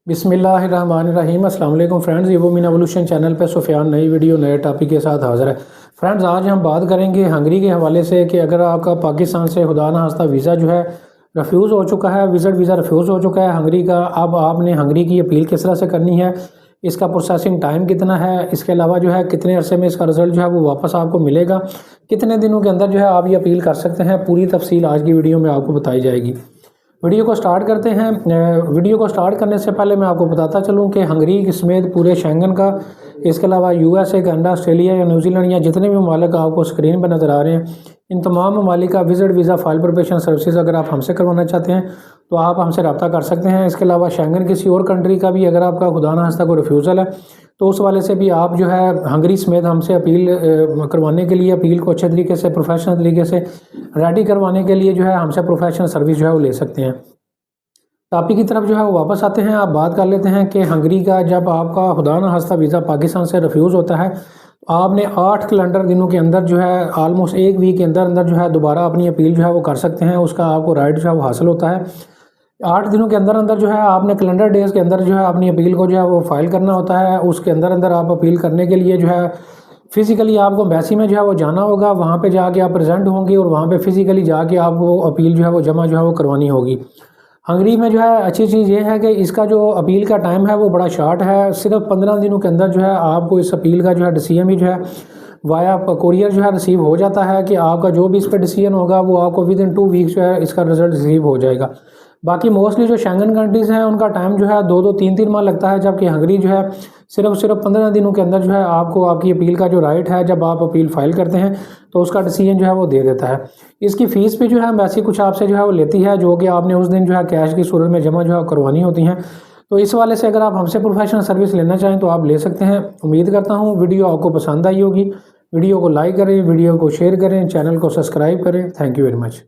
बिस्मिल्लाहिर्रहमानिर्रहीम। अस्सलाम वालेकुम फ्रेंड्स, इवोमिन एवोल्यूशन चैनल पे सुफियान नई वीडियो नए टॉपिक के साथ हाज़िर है। फ्रेंड्स, आज हम बात करेंगे हंगरी के हवाले से कि अगर आपका पाकिस्तान से खुदा ना खास्ता वीज़ा जो है रिफ्यूज़ हो चुका है, विज़िट वीज़ा रिफ्यूज़ हो चुका है हंगरी का, अब आपने हंगरी की अपील किस तरह से करनी है, इसका प्रोसेसिंग टाइम कितना है, इसके अलावा जो है कितने अरसे में इसका रिज़ल्ट जो है वो वापस आपको मिलेगा, कितने दिनों के अंदर जो है आप ये अपील कर सकते हैं, पूरी तफसील आज की वीडियो में आपको बताई जाएगी। वीडियो को स्टार्ट करते हैं। वीडियो को स्टार्ट करने से पहले मैं आपको बताता चलूं कि हंगरी समेत पूरे शेंगन का, इसके अलावा यूएसए, कनाडा, ऑस्ट्रेलिया या न्यूजीलैंड या जितने भी ममालिक आपको स्क्रीन पर नज़र आ रहे हैं, इन तमाम ममालिक का visit visa file preparation services अगर आप हमसे करवाना चाहते हैं तो आप हमसे रब्ता कर सकते हैं। इसके अलावा शेंगन किसी और कंट्री का भी अगर आपका खुदा ना खास्ता कोई रिफ्यूज़ल है तो उस वाले से भी आप जो है हंगरी समेत हमसे अपील करवाने के लिए, अपील को अच्छे तरीके से प्रोफेशनल तरीके से रेडी करवाने के लिए जो है हमसे प्रोफेशनल सर्विस जो है वो ले सकते हैं। टॉपिक की तरफ जो है वो वापस आते हैं। आप बात कर लेते हैं कि हंगरी का जब आपका खुदा ना खास्ता वीज़ा पाकिस्तान से रिफ्यूज़ होता है, आपने 8 कैलेंडर दिनों के अंदर जो है ऑलमोस्ट एक वीक के अंदर अंदर जो है दोबारा अपनी अपील जो है वो कर सकते हैं। उसका आपको राइट जो है वो हासिल होता है। 8 दिनों के अंदर अंदर जो है आपने कैलेंडर डेज़ के अंदर जो है अपनी अपील को जो है वो फाइल करना होता है। उसके अंदर अंदर आप अपील करने के लिए जो है फ़िज़िकली आपको एम्बेसी में जो है वो जाना होगा, वहाँ पे जाके आप प्रेजेंट होंगे और वहाँ पे फ़िज़िकली जाके आपको अपील जो है वो जमा जो है वो करवानी होगी। हंगरी में जो है अच्छी चीज़ ये है कि इसका जो अपील का टाइम है वो बड़ा शॉर्ट है। सिर्फ 15 दिनों के अंदर जो है आपको इस अपील का जो है डिसीजन भी जो है वाया कोरियर जो है रिसीव हो जाता है कि आपका जो भी इस पर डिसीजन होगा वो आपको विद इन 2 वीक्स जो है इसका रिज़ल्ट रिसीव हो जाएगा। बाकी मोस्टली जो शेंगन कंट्रीज़ हैं उनका टाइम जो है 2-2 3-3 माह लगता है, जबकि हंगरी जो है सिर्फ 15 दिनों के अंदर जो है आपको आपकी अपील का जो राइट है, जब आप अपील फाइल करते हैं तो उसका डिसीजन जो है वो दे देता है। इसकी फ़ीस भी जो है एम्बेसी कुछ आपसे जो है वो लेती है, जो कि आपने उस दिन जो है कैश की सूरत में जमा जो है करवानी होती हैं। तो इस वाले से अगर आप हमसे प्रोफेशनल सर्विस लेना चाहें तो आप ले सकते हैं। उम्मीद करता हूँ वीडियो आपको पसंद आई होगी। वीडियो को लाइक करें, वीडियो को शेयर करें, चैनल को सब्सक्राइब करें। Thank you very much.